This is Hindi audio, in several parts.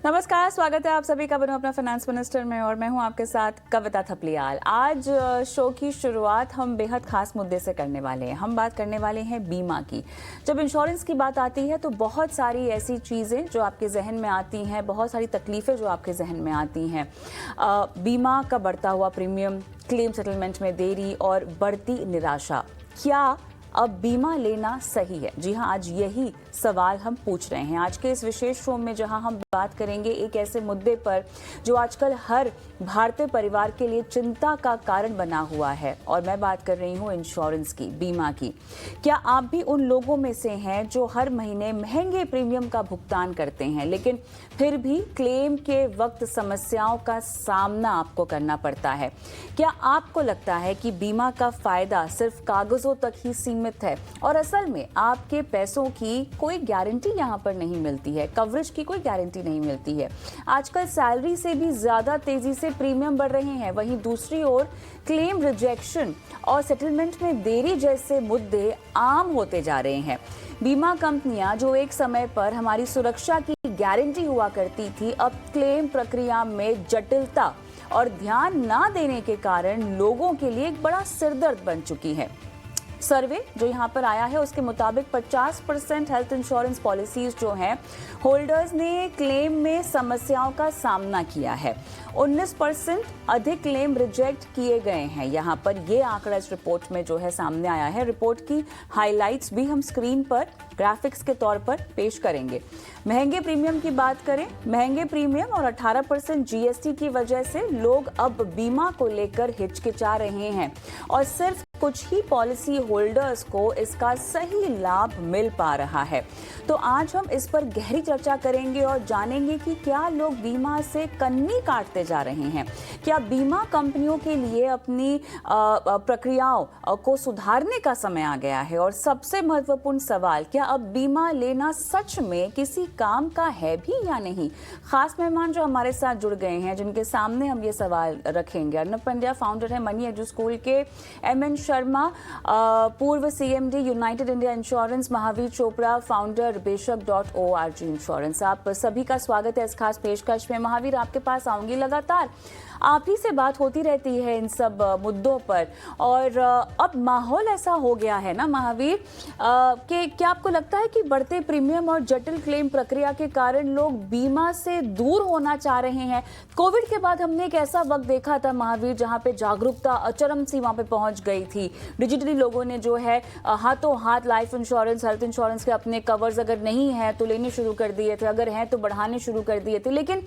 नमस्कार, स्वागत है आप सभी का बनो अपना फाइनेंस मिनिस्टर में और मैं हूं आपके साथ कविता थपलियाल। आज शो की शुरुआत हम बेहद खास मुद्दे से करने वाले हैं। हम बात करने वाले हैं बीमा की। जब इंश्योरेंस की बात आती है तो बहुत सारी ऐसी चीज़ें जो आपके जहन में आती हैं, बहुत सारी तकलीफ़ें जो आपके जहन में आती हैं। बीमा का बढ़ता हुआ प्रीमियम, क्लेम सेटलमेंट में देरी और बढ़ती निराशा। क्या अब बीमा लेना सही है? जी हाँ, आज यही सवाल हम पूछ रहे हैं आज के इस विशेष शो में, जहां हम बात करेंगे एक ऐसे मुद्दे पर जो आजकल हर भारतीय परिवार के लिए चिंता का कारण बना हुआ है। और मैं बात कर रही हूं इंश्योरेंस की, बीमा की। क्या आप भी उन लोगों में से हैं जो हर महीने महंगे प्रीमियम का भुगतान करते हैं, लेकिन फिर भी क्लेम के वक्त समस्याओं का सामना आपको करना पड़ता है? क्या आपको लगता है कि बीमा का फायदा सिर्फ कागजों तक ही सीमित है और असल में आपके पैसों की कोई गारंटी यहाँ पर नहीं मिलती है, कवरेज की कोई गारंटी नहीं मिलती है? आजकल सैलरी से भी ज्यादा तेजी से प्रीमियम बढ़ रहे हैं। वहीं दूसरी ओर क्लेम रिजेक्शन और सेटलमेंट में देरी जैसे मुद्दे आम होते जा रहे हैं। बीमा कंपनियां जो एक समय पर हमारी सुरक्षा की गारंटी हुआ करती थी, अब क्लेम प्रक्रिया में जटिलता और ध्यान ना देने के कारण लोगों के लिए एक बड़ा सिरदर्द बन चुकी है। सर्वे जो यहाँ पर आया है उसके मुताबिक 50% हेल्थ इंश्योरेंस पॉलिसीज जो हैं, होल्डर्स ने क्लेम में समस्याओं का सामना किया है। 19% अधिक क्लेम रिजेक्ट किए गए हैं। यहाँ पर ये आंकड़ा इस रिपोर्ट में जो है सामने आया है। रिपोर्ट की हाइलाइट्स भी हम स्क्रीन पर ग्राफिक्स के तौर पर पेश करेंगे। महंगे प्रीमियम की बात करें, महंगे प्रीमियम और 18% जीएसटी की वजह से लोग अब बीमा को लेकर हिचकिचा रहे हैं और सिर्फ कुछ ही पॉलिसी होल्डर्स को इसका सही लाभ मिल पा रहा है। तो आज हम इस पर गहरी चर्चा करेंगे और जानेंगे कि क्या लोग बीमा से कन्नी काटते जा रहे हैं, क्या बीमा कंपनियों के लिए अपनी प्रक्रियाओं को सुधारने का समय आ गया है, और सबसे महत्वपूर्ण सवाल, क्या अब बीमा लेना सच में किसी काम का है भी या नहीं? खास मेहमान जो हमारे साथ जुड़ गए हैं, जिनके सामने हम ये सवाल रखेंगे। अर्नब पंड्या फाउंडर है मनी एडू स्कूल के, एमएन शर्मा पूर्व CMD United India Insurance, Mahavir Chopra founder बेशक.org इंश्योरेंस। आप सभी का स्वागत है इस खास पेशकश में। महावीर, आपके पास आऊंगी। लगातार आप ही से बात होती रहती है इन सब मुद्दों पर, और अब माहौल ऐसा हो गया है ना महावीर, कि क्या आपको लगता है कि बढ़ते प्रीमियम और जटिल क्लेम प्रक्रिया के कारण लोग बीमा से दूर होना चाह रहे हैं? कोविड के बाद हमने एक ऐसा वक्त देखा था महावीर, जहां पे जागरूकता चरम सीमा पे पहुंच गई थी। डिजिटली लोगों ने जो है हाथों हाथ लाइफ इंश्योरेंस, हेल्थ इंश्योरेंस के अपने कवर्स अगर नहीं है तो लेने शुरू कर दिए थे, अगर हैं तो बढ़ाने शुरू कर दिए थे। लेकिन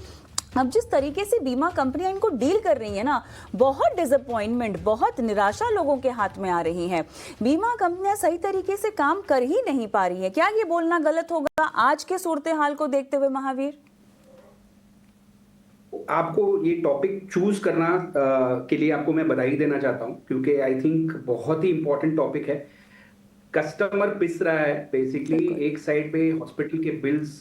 अब जिस तरीके से बीमा कंपनियां इनको डील कर रही है ना, बहुत डिसअपॉइंटमेंट, बहुत निराशा लोगों के हाथ में आ रही है। बीमा कंपनियां सही तरीके से काम कर ही नहीं पा रही है। क्या ये बोलना गलत होगा आज के सूरत हाल को देखते हुए महावीर? आपको ये टॉपिक चूज करना के लिए आपको मैं बधाई देना चाहता हूं, क्योंकि आई थिंक बहुत ही इंपॉर्टेंट टॉपिक है। कस्टमर पिस रहा है बेसिकली। एक साइड पे हॉस्पिटल के बिल्स,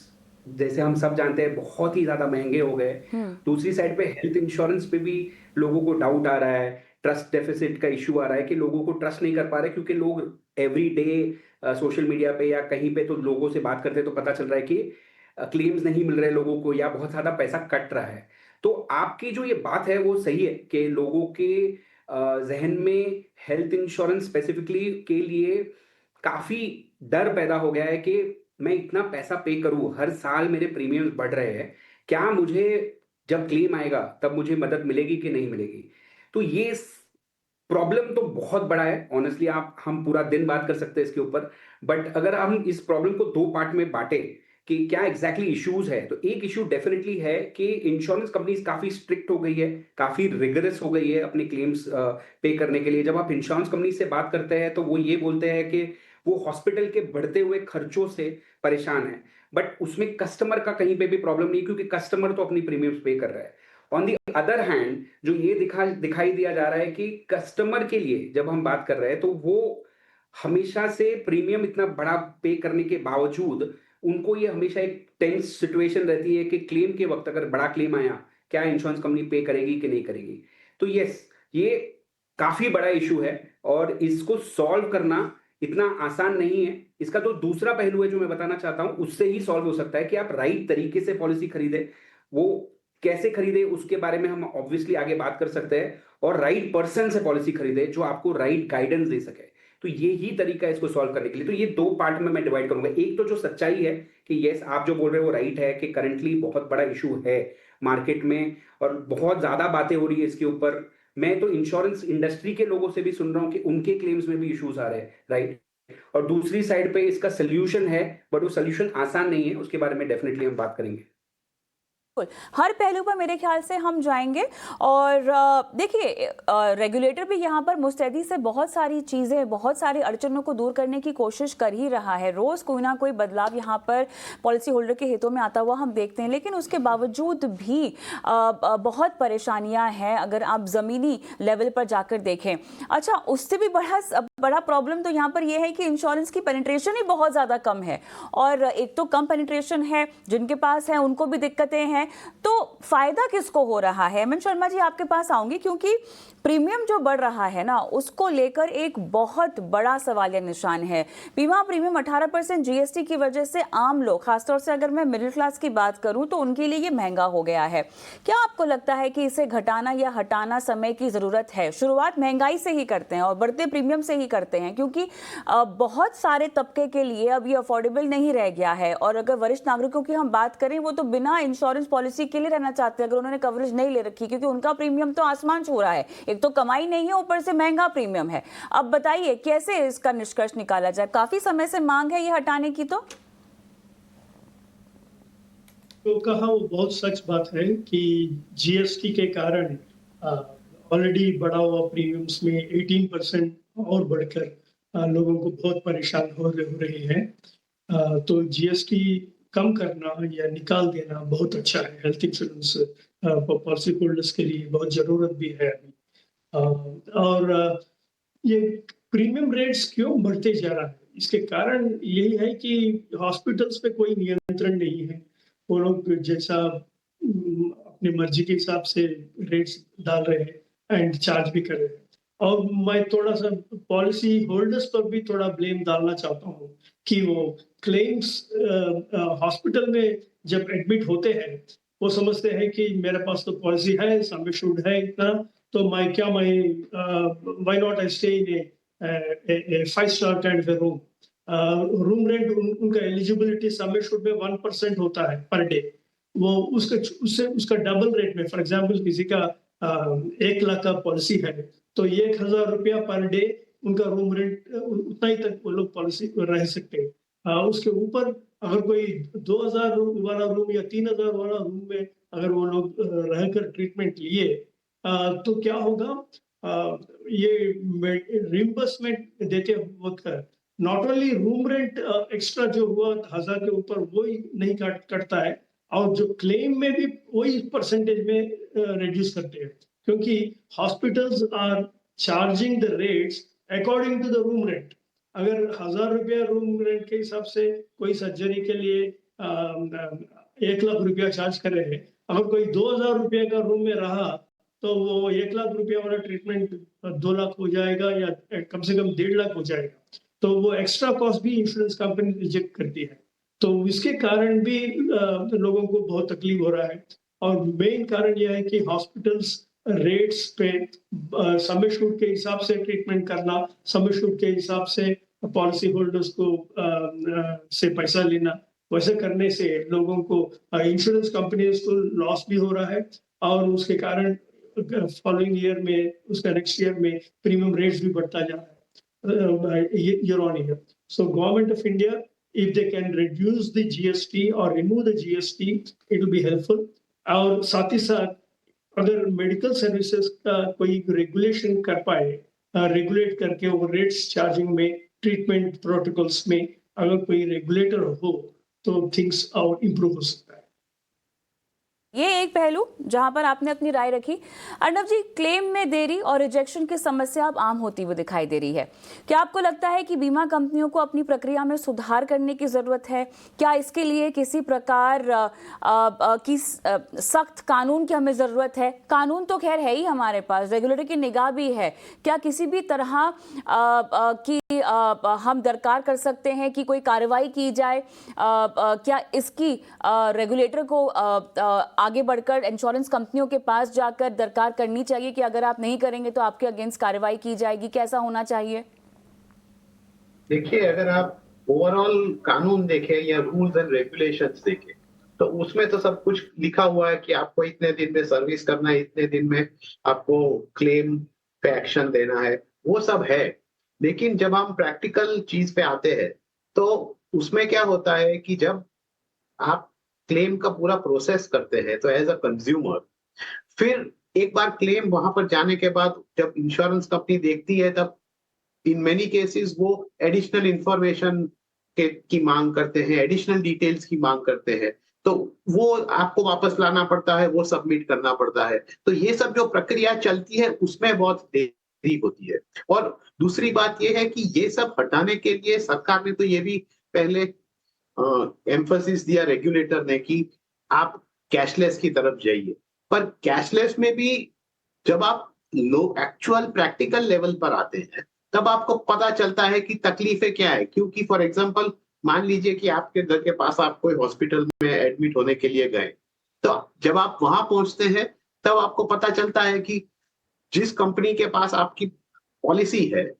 जैसे हम सब जानते हैं, बहुत ही ज्यादा महंगे हो गए। दूसरी साइड पे हेल्थ इंश्योरेंस पे भी लोगों को डाउट आ रहा है, ट्रस्ट डेफिसिट का इश्यू आ रहा है कि लोगों को ट्रस्ट नहीं कर पा रहे, क्योंकि लोग एवरी डे सोशल मीडिया पे या कहीं पे तो लोगों से बात करते हैं तो पता चल रहा है कि क्लेम्स नहीं मिल रहे लोगों को या बहुत ज्यादा पैसा कट रहा है। तो आपकी जो ये बात है वो सही है कि लोगों के जहन में हेल्थ इंश्योरेंस स्पेसिफिकली के लिए काफी डर पैदा हो गया है कि मैं इतना पैसा पे करूं, हर साल मेरे प्रीमियम्स बढ़ रहे हैं, क्या मुझे जब क्लेम आएगा तब मुझे मदद मिलेगी कि नहीं मिलेगी? तो ये प्रॉब्लम तो बहुत बड़ा है ऑनेस्टली। आप हम पूरा दिन बात कर सकते हैं इसके ऊपर, बट अगर हम इस प्रॉब्लम को दो पार्ट में बांटे कि क्या एग्जैक्टली इश्यूज है, तो एक इशू डेफिनेटली है कि इंश्योरेंस कंपनीज काफी स्ट्रिक्ट हो गई है, काफी रिगरस हो गई है अपने क्लेम्स पे करने के लिए। जब आप इंश्योरेंस कंपनी से बात करते हैं तो वो ये बोलते हैं कि वो हॉस्पिटल के बढ़ते हुए खर्चों से परेशान है, बट उसमें कस्टमर का कहीं पे भी प्रॉब्लम नहीं, क्योंकि कस्टमर तो अपनी प्रीमियम्स पे कर रहा है। ऑन दी अदर हैंड जो ये दिखाई दिया जा रहा है कि कस्टमर के लिए जब हम बात कर रहे हैं तो वो हमेशा से प्रीमियम इतना बड़ा पे करने के बावजूद उनको ये हमेशा एक टेंस सिचुएशन रहती है कि क्लेम के वक्त अगर बड़ा क्लेम आया, क्या इंश्योरेंस कंपनी पे करेगी कि नहीं करेगी? तो यस, ये काफी बड़ा इशू है और इसको सॉल्व करना इतना आसान नहीं है। इसका तो दूसरा पहलू है जो मैं बताना चाहता हूं, उससे ही सॉल्व हो सकता है कि आप राइट तरीके से पॉलिसी खरीदें, वो कैसे खरीदे उसके बारे में हम ऑब्वियसली आगे बात कर सकते हैं, और राइट पर्सन से पॉलिसी खरीदे जो आपको राइट गाइडेंस दे सके। तो ये ही तरीका है इसको सॉल्व करने के लिए। तो ये दो पार्ट में मैं डिवाइड करूंगा। एक तो जो सच्चाई है कि यस आप जो बोल रहे हो वो राइट है कि करंटली बहुत बड़ा इशू है मार्केट में और बहुत ज्यादा बातें हो रही है इसके ऊपर। मैं तो इंश्योरेंस इंडस्ट्री के लोगों से भी सुन रहा हूँ कि उनके क्लेम्स में भी इश्यूज आ रहे हैं, राइट। और दूसरी साइड पे इसका सोल्यूशन है, बट वो सोल्यूशन आसान नहीं है, उसके बारे में डेफिनेटली हम बात करेंगे। बिल्कुल, हर पहलू पर मेरे ख्याल से हम जाएंगे। और देखिए, रेगुलेटर भी यहाँ पर मुस्तैदी से बहुत सारी चीज़ें, बहुत सारी अड़चनों को दूर करने की कोशिश कर ही रहा है। रोज़ कोई ना कोई बदलाव यहाँ पर पॉलिसी होल्डर के हितों में आता हुआ हम देखते हैं, लेकिन उसके बावजूद भी बहुत परेशानियाँ हैं अगर आप ज़मीनी लेवल पर जाकर देखें। अच्छा, उससे भी बड़ा प्रॉब्लम तो यहाँ पर यह है कि इंश्योरेंस की पेनिट्रेशन ही बहुत ज़्यादा कम है, और एक तो कम पेनिट्रेशन है, जिनके पास है उनको भी दिक्कतें हैं। तो फायदा किसको हो रहा है? हेमंत शर्मा जी, आपके पास आऊंगी, क्योंकि प्रीमियम जो बढ़ रहा है ना, उसको लेकर एक बहुत बड़ा सवालिया निशान है। बीमा प्रीमियम 18% जीएसटी की वजह से आम लोग, खासतौर से अगर मैं मिडिल क्लास की बात करूं, तो उनके लिए ये महंगा हो गया है। क्या आपको लगता है कि इसे घटाना या हटाना समय की जरूरत है? शुरुआत महंगाई से ही करते हैं और बढ़ते प्रीमियम से ही करते हैं, क्योंकि बहुत सारे तबके के लिए अब ये अफोर्डेबल नहीं रह गया है। और अगर वरिष्ठ नागरिकों की हम बात करें, वो तो बिना इंश्योरेंस पॉलिसी के लिए रहना चाहते हैं अगर उन्होंने कवरेज नहीं ले रखी, क्योंकि उनका प्रीमियम तो आसमान छू रहा है। एक तो कमाई नहीं है, ऊपर से महंगा प्रीमियम है। अब बताइए कैसे इसका निष्कर्ष निकाला जाए? काफी समय से मांग है ये हटाने की। तो कहा वो बहुत सच बात है कि जीएसटी के कारण ऑलरेडी बढ़ा हुआ प्रीमियम्स में 18% और बढ़कर लोगों को बहुत परेशान हो रहे हैं। तो जीएसटी कम करना या निकाल देना बहुत अच्छा है। हेल्थ इंश्योरेंस पॉलिसी होल्डर्स के लिए बहुत जरूरत भी है अभी। और ये प्रीमियम रेट्स क्यों बढ़ते जा रहा है, इसके कारण यही है कि हॉस्पिटल्स पे कोई नियंत्रण नहीं है। वो लोग जैसा अपनी मर्जी के हिसाब से रेट्स डाल रहे हैं एंड चार्ज भी कर रहे हैं। और मैं थोड़ा सा पॉलिसी होल्डर्स पर भी थोड़ा ब्लेम डालना चाहता हूँ कि वो क्लेम्स हॉस्पिटल में जब एडमिट होते हैं, वो समझते हैं कि मेरे पास तो पॉलिसी है, सम एश्योर्ड है इतना, तो मैं why not I stay in A 5-star kind of room. Room rent उनका एलिजिबिलिटी सम एश्योर्ड में 1% होता है पर डे। वो उससे उसका डबल रेट में, फॉर एग्जांपल किसी का 1 लाख का पॉलिसी है, तो 1,000 रुपया पर डे उनका रूम रेंट, उतना ही तक वो लोग पॉलिसी रह सकते हैं। उसके ऊपर अगर कोई 2,000 वाला रूम या 3,000 वाला रूम में अगर वो लोग रहकर ट्रीटमेंट लिए, तो क्या होगा, ये रिम्बर्समेंट देते वक्त not only room rent extra जो हुआ 1,000 के ऊपर वो ही नहीं कटता है, और जो क्लेम में भी वही परसेंटेज में रिड्यूस करते हैं, क्योंकि hospitals are charging the rates according to the room rent. अगर 1,000 रुपया रूम रेंट के हिसाब से कोई सर्जरी के लिए 1 लाख रुपया चार्ज कर रहे हैं, अगर कोई 2,000 रुपये का रूम में रहा, तो वो 1 लाख रुपया वाला ट्रीटमेंट 2 लाख हो जाएगा या कम से कम 1.5 लाख हो जाएगा। तो वो एक्स्ट्रा कॉस्ट भी इंश्योरेंस कंपनी रिजेक्ट करती है। तो इसके कारण भी लोगों को बहुत तकलीफ हो रहा है। और मेन कारण यह है कि हॉस्पिटल्स रेट्स पे सम एश्योर्ड के हिसाब से ट्रीटमेंट करना, सम एश्योर्ड के हिसाब से पॉलिसी होल्डर्स को से पैसा लेना, वैसे करने से लोगों को इंश्योरेंस कंपनीज को लॉस भी हो रहा है, और उसके कारण फॉलोइंग ईयर में, उसका नेक्स्ट ईयर में प्रीमियम रेट्स भी बढ़ता जा रहा है year on year. So government of India, if they can reduce the GST or remove the GST, it will be helpful. और साथ ही साथ अगर मेडिकल सर्विसेज का कोई रेगुलेशन कर पाए, रेगुलेट करके वो रेट्स चार्जिंग में, ट्रीटमेंट प्रोटोकॉल्स में अगर कोई रेगुलेटर हो, तो थिंग्स और इम्प्रूव हो सकता है। ये एक पहलू जहां पर आपने अपनी राय रखी। अर्णव जी, क्लेम में देरी और रिजेक्शन की समस्या अब आम होती हुई दिखाई दे रही है। क्या आपको लगता है कि बीमा कंपनियों को अपनी प्रक्रिया में सुधार करने की जरूरत है? क्या इसके लिए किसी प्रकार की सख्त कानून की हमें जरूरत है? कानून तो खैर है ही हमारे पास, रेगुलेटर की निगाह भी है। क्या किसी भी तरह की हम दरकार कर सकते हैं कि कोई कार्रवाई की जाए? क्या इसकी रेगुलेटर को आगे बढ़कर इंश्योरेंस कंपनियों के पास जाकर दरकार करनी चाहिए कि अगर आप नहीं करेंगे तो आपके अगेंस्ट कार्रवाई की जाएगी? कैसा होना चाहिए? देखिए, अगर आप ओवरऑल कानून देखें या रूल्स एंड रेगुलेशंस देखें, तो उसमें तो सब कुछ लिखा हुआ है कि आपको इतने दिन में सर्विस करना है, इतने दिन में आपको क्लेम पे एक्शन देना है, वो सब है। लेकिन जब हम प्रैक्टिकल चीज पे आते हैं, तो उसमें क्या होता है कि जब आप क्लेम का पूरा प्रोसेस करते हैं, तो एज अ कंज्यूमर, फिर एक बार क्लेम वहां पर जाने के बाद जब इंश्योरेंस कंपनी देखती है, तब इन मेनी केसेस वो एडिशनल इंफॉर्मेशन की मांग करते हैं, एडिशनल डिटेल्स की मांग करते हैं, तो वो आपको वापस लाना पड़ता है, वो सबमिट करना पड़ता है। तो ये सब जो प्रक्रिया चलती है, उसमें बहुत देरी होती है। और दूसरी बात ये है कि ये सब हटाने के लिए सरकार ने तो ये भी पहले एम्फसिस दिया रेगुलेटर ने कि आप कैशलेस की तरफ जाइए। पर कैशलेस में भी जब आप लोग एक्चुअल प्रैक्टिकल लेवल पर आते हैं, तब आपको पता चलता है कि तकलीफें क्या है। क्योंकि फॉर एग्जांपल मान लीजिए कि आपके घर के पास आप कोई हॉस्पिटल में एडमिट होने के लिए गए, तो जब आप वहां पहुंचते हैं, तब आपको पता चलता है कि जिस कंपनी के पास आपकी पॉलिसी है,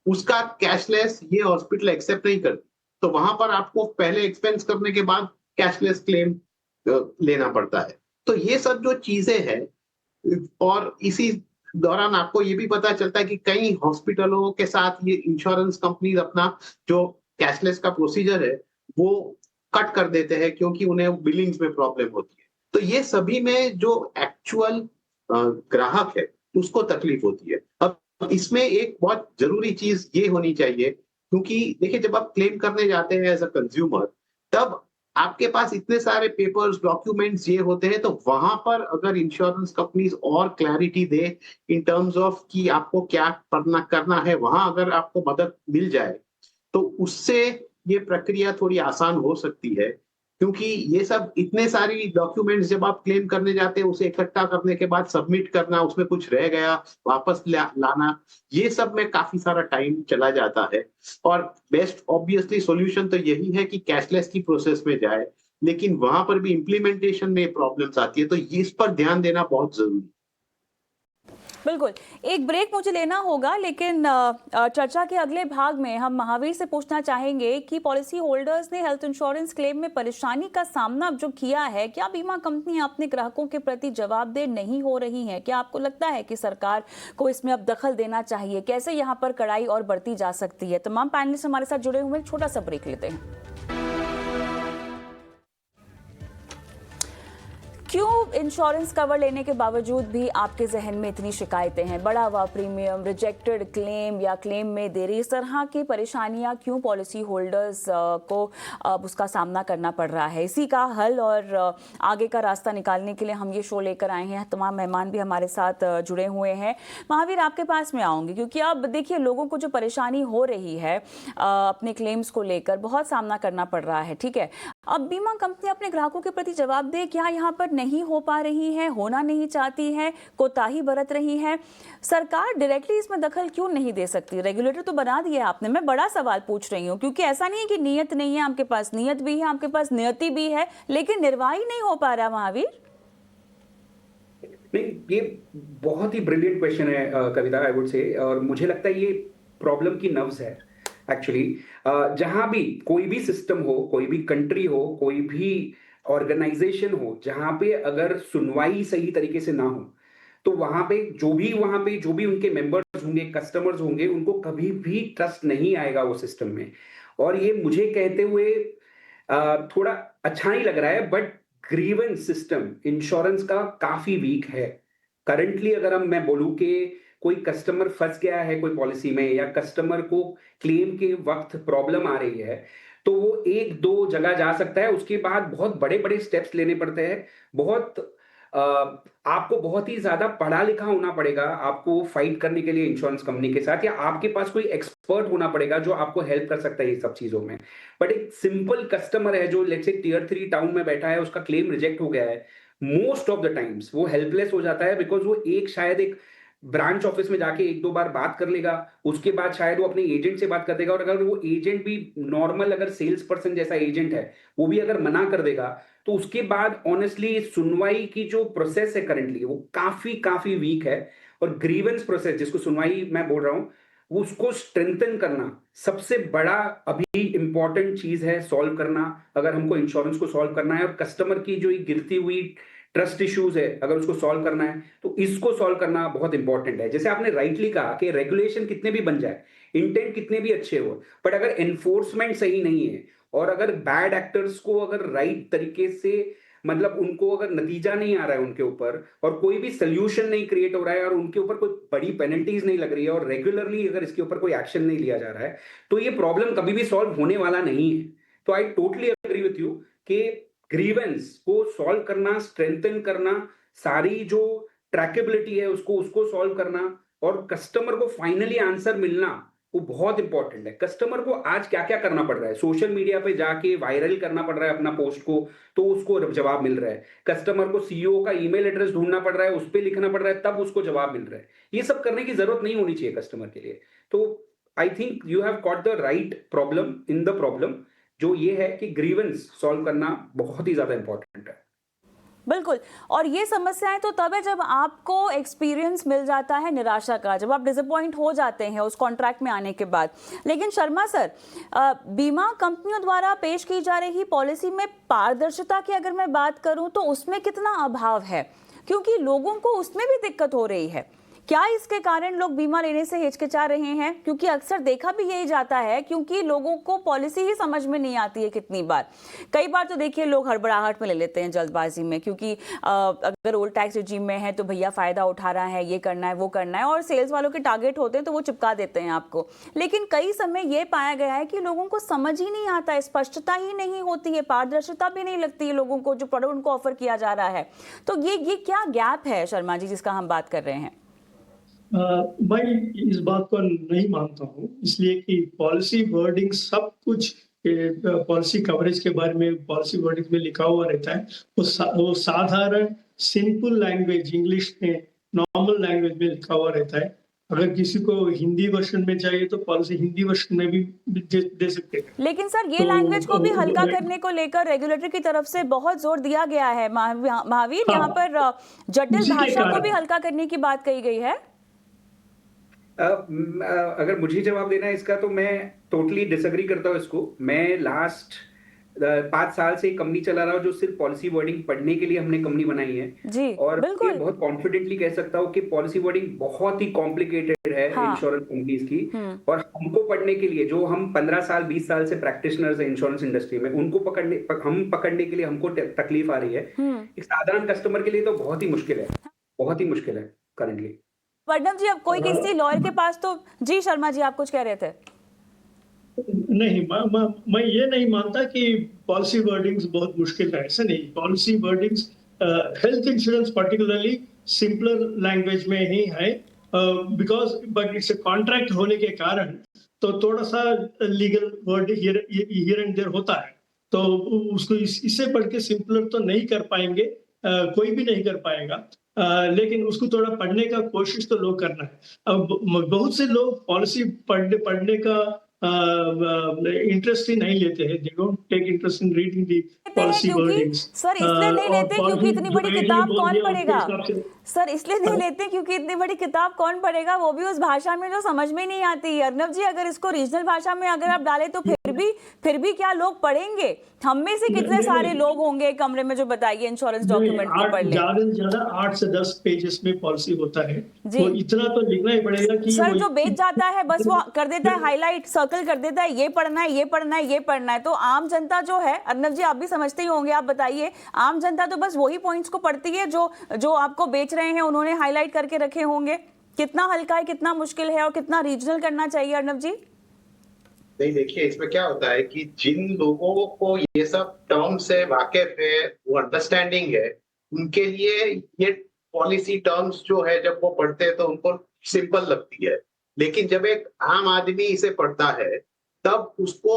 उसका कैशलेस ये हॉस्पिटल एक्सेप्ट नहीं करती। तो वहां पर आपको पहले एक्सपेंस करने के बाद कैशलेस क्लेम लेना पड़ता है। तो ये सब जो चीजें हैं, और इसी दौरान आपको ये भी पता चलता है कि कई हॉस्पिटलों के साथ ये इंश्योरेंस कंपनी अपना जो कैशलेस का प्रोसीजर है, वो कट कर देते हैं, क्योंकि उन्हें बिलिंग्स में प्रॉब्लम होती है। तो ये सभी में जो एक्चुअल ग्राहक है, उसको तकलीफ होती है। अब इसमें एक बहुत जरूरी चीज ये होनी चाहिए, क्योंकि देखिए, जब आप क्लेम करने जाते हैं एज अ कंज्यूमर, तब आपके पास इतने सारे पेपर्स, डॉक्यूमेंट्स ये होते हैं, तो वहां पर अगर इंश्योरेंस कंपनीज और clarity they in terms of कि आपको क्या करना है, वहां अगर आपको मदद मिल जाए, तो उससे ये प्रक्रिया थोड़ी आसान हो सकती है। क्योंकि ये सब इतने सारी डॉक्यूमेंट्स जब आप क्लेम करने जाते हैं, उसे इकट्ठा करने के बाद सबमिट करना, उसमें कुछ रह गया वापस लाना, ये सब में काफी सारा टाइम चला जाता है। और बेस्ट ऑब्वियसली सॉल्यूशन तो यही है कि कैशलेस की प्रोसेस में जाए, लेकिन वहां पर भी इम्प्लीमेंटेशन में प्रॉब्लम्स आती है, तो इस पर ध्यान देना बहुत जरूरी है। बिल्कुल। एक ब्रेक मुझे लेना होगा, लेकिन चर्चा के अगले भाग में हम महावीर से पूछना चाहेंगे कि पॉलिसी होल्डर्स ने हेल्थ इंश्योरेंस क्लेम में परेशानी का सामना जो किया है, क्या बीमा कंपनी अपने ग्राहकों के प्रति जवाबदेह नहीं हो रही है? क्या आपको लगता है कि सरकार को इसमें अब दखल देना चाहिए? कैसे यहाँ पर कड़ाई और बढ़ती जा सकती है? तमाम पैनलिस्ट हमारे साथ जुड़े हुए हैं, छोटा सा ब्रेक लेते हैं। क्यों इंश्योरेंस कवर लेने के बावजूद भी आपके जहन में इतनी शिकायतें हैं? बढ़ा हुआ प्रीमियम, रिजेक्टेड क्लेम या क्लेम में देरी, इस तरह की परेशानियां क्यों पॉलिसी होल्डर्स को अब उसका सामना करना पड़ रहा है? इसी का हल और आगे का रास्ता निकालने के लिए हम ये शो लेकर आए हैं। तमाम मेहमान भी हमारे साथ जुड़े हुए हैं। महावीर, आपके पास में आऊँगी, क्योंकि अब देखिए, लोगों को जो परेशानी हो रही है अपने क्लेम्स को लेकर, बहुत सामना करना पड़ रहा है। ठीक है, अब बीमा कंपनी अपने ग्राहकों के प्रति जवाबदेह क्या यहाँ पर नहीं हो पा रही है, होना नहीं चाहती है, कोताही बरत रही है? सरकार डायरेक्टली इसमें दखल क्यों नहीं दे सकती? रेगुलेटर तो बना दिया है आपने। मैं बड़ा सवाल पूछ रही हूँ, क्योंकि ऐसा नहीं है कि नीयत नहीं है, आपके पास नीयत भी है, आपके पास नियति भी है, लेकिन निर्वाह ही नहीं हो पा रहा। महावीर, नहीं, ये बहुत ही ब्रिलियंट क्वेश्चन है कविता, आई वुड से। और मुझे लगता है ये प्रॉब्लम की नब्ज है एक्चुअली। जहां भी कोई भी सिस्टम हो, कोई भी कंट्री हो, कोई भी ऑर्गेनाइजेशन हो, जहां पे अगर सुनवाई सही तरीके से ना हो, तो वहां पे जो भी उनके मेंबर्स होंगे, कस्टमर्स होंगे, उनको कभी भी ट्रस्ट नहीं आएगा वो सिस्टम में। और ये मुझे कहते हुए थोड़ा अच्छा नहीं लग रहा है, बट ग्रीवेंस सिस्टम इंश्योरेंस का काफी वीक है करंटली। अगर मैं बोलूं कि कोई कस्टमर फंस गया है कोई पॉलिसी में, या कस्टमर को क्लेम के वक्त प्रॉब्लम आ रही है, तो वो एक दो जगह जा सकता है। उसके बाद बहुत बड़े बड़े स्टेप्स लेने पड़ते हैं। आपको बहुत ही ज्यादा पढ़ा लिखा होना पड़ेगा आपको फाइट करने के लिए इंश्योरेंस कंपनी के साथ, या आपके पास कोई एक्सपर्ट होना पड़ेगा जो आपको हेल्प कर सकता है ये सब चीजों में। बट एक सिंपल कस्टमर है जो लेट्स से टियर 3 टाउन में बैठा है, उसका क्लेम रिजेक्ट हो गया है, मोस्ट ऑफ द टाइम्स वो हेल्पलेस हो जाता है, बिकॉज वो शायद एक ब्रांच ऑफिस में जाके एक दो बार बात कर लेगा, उसके बाद शायद वो अपने एजेंट से बात कर देगा, और अगर वो एजेंट भी नॉर्मल अगर सेल्स पर्सन जैसा एजेंट है, वो भी अगर मना कर देगा, तो उसके बाद ऑनेस्टली सुनवाई की जो प्रोसेस है करंटली वो काफी काफी वीक है। और ग्रीवेंस प्रोसेस जिसको सुनवाई मैं बोल रहा हूँ, वो उसको स्ट्रेंथन करना सबसे बड़ा अभी इंपॉर्टेंट चीज है सॉल्व करना, अगर हमको इंश्योरेंस को सॉल्व करना है, और कस्टमर की जो ये गिरती हुई ट्रस्ट इश्यूज है अगर उसको सॉल्व करना है, तो इसको सॉल्व करना बहुत इंपॉर्टेंट है। जैसे आपने राइटली कहा कि रेगुलेशन कितने भी बन जाए, इंटेंट कितने भी अच्छे हो, बट अगर एनफोर्समेंट सही नहीं है, और अगर बैड एक्टर्स को अगर राइट तरीके से मतलब उनको अगर नतीजा नहीं आ रहा है उनके ऊपर, और कोई भी सोल्यूशन नहीं क्रिएट हो रहा है, और उनके ऊपर कोई बड़ी पेनल्टीज नहीं लग रही है, और रेगुलरली अगर इसके ऊपर कोई एक्शन नहीं लिया जा रहा है, तो ये प्रॉब्लम कभी भी सॉल्व होने वाला नहीं है। तो I totally agree with you कि ग्रीवेंस को सॉल्व करना, स्ट्रेंथन करना, सारी जो ट्रैकेबिलिटी है उसको सॉल्व करना, और कस्टमर को फाइनली आंसर मिलना, वो बहुत इंपॉर्टेंट है। कस्टमर को आज क्या क्या करना पड़ रहा है, सोशल मीडिया पे जाके वायरल करना पड़ रहा है अपना पोस्ट को, तो उसको जवाब मिल रहा है। कस्टमर को सीईओ का ईमेल एड्रेस ढूंढना पड़ रहा है, उस पर लिखना पड़ रहा है, तब उसको जवाब मिल रहा है। ये सब करने की जरूरत नहीं होनी चाहिए कस्टमर के लिए। तो I think you have got the right problem in the problem, जो ये है कि ग्रीवेंस सॉल्व करना बहुत ही ज्यादा इंपॉर्टेंट है। बिल्कुल। और ये समस्याएं तो तब है जब आपको एक्सपीरियंस मिल जाता है निराशा का, जब आप डिसअपॉइंट हो जाते हैं उस कॉन्ट्रैक्ट में आने के बाद। लेकिन शर्मा सर, बीमा कंपनियों द्वारा पेश की जा रही पॉलिसी में पारदर्शिता की अगर मैं बात करूं तो उसमें कितना अभाव है, क्योंकि लोगों को उसमें भी दिक्कत हो रही है। क्या इसके कारण लोग बीमा लेने से हिचकिचा रहे हैं? क्योंकि अक्सर देखा भी यही जाता है, क्योंकि लोगों को पॉलिसी ही समझ में नहीं आती है कितनी बार। कई बार तो देखिए लोग हड़बड़ाहट में ले लेते हैं, जल्दबाजी में, क्योंकि अगर ओल्ड टैक्स रिजीम में है तो भैया फायदा उठा रहा है, ये करना है वो करना है, और सेल्स वालों के टारगेट होते हैं तो वो चिपका देते हैं आपको। लेकिन कई समय ये पाया गया है कि लोगों को समझ ही नहीं आता है, स्पष्टता ही नहीं होती है, पारदर्शिता भी नहीं लगती है लोगों को जो प्रोडक्ट उनको ऑफर किया जा रहा है। तो ये क्या गैप है शर्मा जी जिसका हम बात कर रहे हैं? मैं इस बात को नहीं मानता हूँ, इसलिए कि पॉलिसी वर्डिंग सब कुछ पॉलिसी कवरेज के बारे में पॉलिसी वर्डिंग में लिखा हुआ रहता है। वो साधारण सिंपल लैंग्वेज इंग्लिश में, नॉर्मल लैंग्वेज में लिखा हुआ रहता है। अगर किसी को हिंदी वर्जन में चाहिए तो पॉलिसी हिंदी वर्जन में भी दे सकते हैं। लेकिन सर ये लैंग्वेज को भी हल्का करने को लेकर रेगुलेटर की तरफ से बहुत जोर दिया गया है महावीर, यहाँ पर जटिल भाषा को भी हल्का करने की बात कही गई है। अगर मुझे जवाब देना है इसका, तो मैं टोटली डिसएग्री करता हूँ इसको। मैं लास्ट 5 साल से एक कंपनी चला रहा हूँ जो सिर्फ पॉलिसी वर्डिंग पढ़ने के लिए हमने कंपनी बनाई है जी, और बिल्कुल। ये बहुत कॉन्फिडेंटली कह सकता हूँ कि पॉलिसी वर्डिंग बहुत ही कॉम्प्लिकेटेड है इंश्योरेंस कंपनीज की। और हमको पढ़ने के लिए, जो हम 15 साल 20 साल से प्रैक्टिशनर्स हैं इंश्योरेंस इंडस्ट्री में, उनको पकड़ने के लिए हमको तकलीफ आ रही है। एक साधारण कस्टमर के लिए तो बहुत ही मुश्किल है, बहुत ही मुश्किल है करंटली। वर्णव जी, अब कोई किसी लॉयर के पास तो जी, शर्मा जी आप कुछ कह रहे थे? नहीं, मैं ये नहीं मानता कि पॉलिसी वर्डिंग्स बहुत मुश्किल है, ऐसा नहीं। Policy wordings health insurance particularly simpler language में ही है, because but it's a contract होने के कारण तो थोड़ा सा legal word here and there होता है, तो उसको इससे पढ़ के सिंपलर तो नहीं कर पाएंगे, कोई भी नहीं कर पाएगा। लेकिन उसको थोड़ा पढ़ने का कोशिश तो लोग करना है। अब बहुत से लोग पॉलिसी पढ़ने का इंटरेस्ट ही नहीं लेते हैं। They don't take interest in reading the policy wordings. Sir इसलिए नहीं लेते क्योंकि इतनी बड़ी किताब कौन पढ़ेगा? सर इसलिए नहीं लेते क्योंकि इतनी बड़ी किताब कौन पढ़ेगा, वो भी उस भाषा में जो समझ में नहीं आती। अर्नब जी, अगर इसको रीजनल भाषा में अगर आप डालें तो फिर भी क्या लोग पढ़ेंगे? हम में से कितने सारे लोग होंगे कमरे में जो बताइए इंश्योरेंस डॉक्यूमेंट को पढ़ लें। ज्यादा से ज्यादा 8 से 10 पेजेस में पॉलिसी होता है, तो इतना तो लिखना ही पड़ेगा कि सर जो बेच जाता है बस वो कर देता है हाईलाइट, सर्कल कर देता है, ये पढ़ना है, ये पढ़ना है, ये पढ़ना है। तो आम जनता जो है, अर्नब जी आप भी समझते ही होंगे, आप बताइए, आम जनता तो बस वही पॉइंट्स को पढ़ती है जो आपको बेच रहे हैं उन्होंने हाईलाइट करके रखे होंगे। कितना हल्का है, कितना मुश्किल है और कितना रीजनल करना चाहिए अर्नब जी? नहीं, देखिए इसमें क्या होता है कि जिन लोगों को ये सब टर्म से वाकिफ है, वो अंडरस्टैंडिंग है, उनके लिए ये पॉलिसी टर्म्स जो है जब वो पढ़ते हैं तो उनको सिंपल लगती है। लेकिन जब एक आम आदमी इसे पढ़ता है तब उसको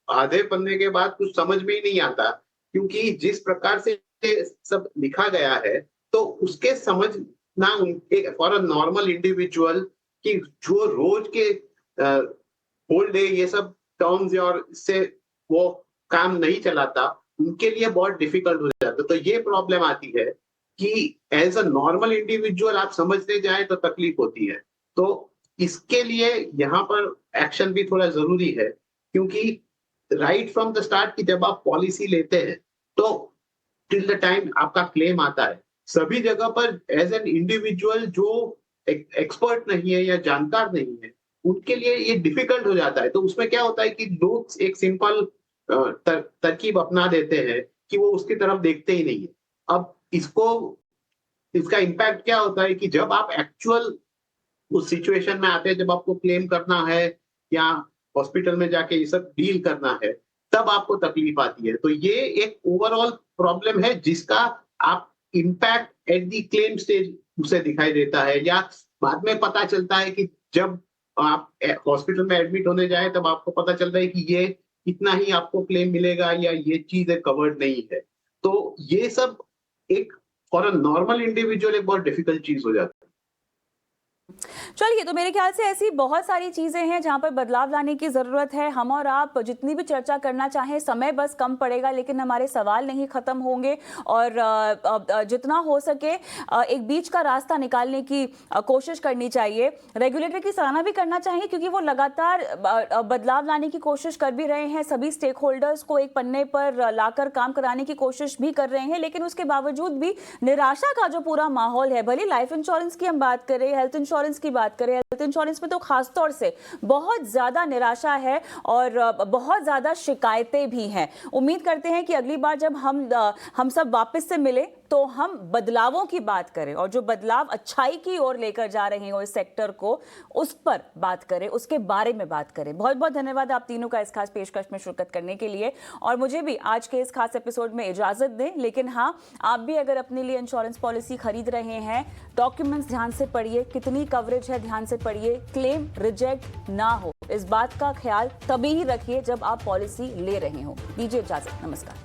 आधे पन्ने के बाद कुछ समझ में ही नहीं आता, क्योंकि जिस प्रकार से सब लिखा गया है तो उसके समझ ना फॉर अ नॉर्मल इंडिविजुअल कि जो रोज के होल डे ये सब टर्म्स और इससे वो काम नहीं चलाता, उनके लिए बहुत डिफिकल्ट हो जाता है। तो ये प्रॉब्लम आती है कि एज अ नॉर्मल इंडिविजुअल आप समझने जाए तो तकलीफ होती है। तो इसके लिए यहाँ पर एक्शन भी थोड़ा जरूरी है, क्योंकि राइट फ्रॉम द स्टार्ट कि जब आप पॉलिसी लेते हैं तो टिल द टाइम आपका क्लेम आता है, सभी जगह पर एज एन इंडिविजुअल जो एक्सपर्ट नहीं है या जानकार नहीं है, उनके लिए ये डिफिकल्ट हो जाता है। तो उसमें क्या होता है कि लोग एक सिंपल तरकीब अपना देते हैं कि वो उसकी तरफ देखते ही नहीं है। अब इसका इम्पैक्ट क्या होता है कि जब आप एक्चुअल उस सिचुएशन में आते हैं, जब आपको क्लेम करना है या हॉस्पिटल में जाके ये सब डील करना है, तब आपको तकलीफ आती है। तो ये एक ओवरऑल प्रॉब्लम है जिसका आप impact at the claim stage उसे दिखाई देता है, या बाद में पता चलता है कि जब आप हॉस्पिटल में एडमिट होने जाए तब आपको पता चलता है कि ये इतना ही आपको क्लेम मिलेगा या ये चीज कवर्ड नहीं है। तो ये सब एक फॉर अ नॉर्मल इंडिविजुअल एक बहुत डिफिकल्ट चीज हो जाती है। चलिए, तो मेरे ख्याल से ऐसी बहुत सारी चीजें हैं जहां पर बदलाव लाने की जरूरत है। हम और आप जितनी भी चर्चा करना चाहें, समय बस कम पड़ेगा, लेकिन हमारे सवाल नहीं खत्म होंगे। और जितना हो सके एक बीच का रास्ता निकालने की कोशिश करनी चाहिए। रेगुलेटर की सराहना भी करना चाहिए, क्योंकि वो लगातार बदलाव लाने की कोशिश कर भी रहे हैं, सभी स्टेक होल्डर्स को एक पन्ने पर लाकर काम कराने की कोशिश भी कर रहे हैं। लेकिन उसके बावजूद भी निराशा का जो पूरा माहौल है, भले लाइफ इंश्योरेंस की हम बात करें, हेल्थ इंश्योरेंस की बात करें, हेल्थ इंश्योरेंस में तो खासतौर से बहुत ज्यादा निराशा है और बहुत ज्यादा शिकायतें भी हैं। उम्मीद करते हैं कि अगली बार जब हम सब वापस से मिले तो हम बदलावों की बात करें, और जो बदलाव अच्छाई की ओर लेकर जा रहे हो इस सेक्टर को, उस पर बात करें, उसके बारे में बात करें। बहुत बहुत धन्यवाद आप तीनों का इस खास पेशकश में शिरकत करने के लिए, और मुझे भी आज के इस खास एपिसोड में इजाजत दें। लेकिन हाँ, आप भी अगर अपने लिए इंश्योरेंस पॉलिसी खरीद रहे हैं, डॉक्यूमेंट्स ध्यान से पढ़िए, कितनी कवरेज है ध्यान से पढ़िए, क्लेम रिजेक्ट ना हो, इस बात का ख्याल तभी ही रखिए जब आप पॉलिसी ले रहे हो। दीजिए इजाजत, नमस्कार।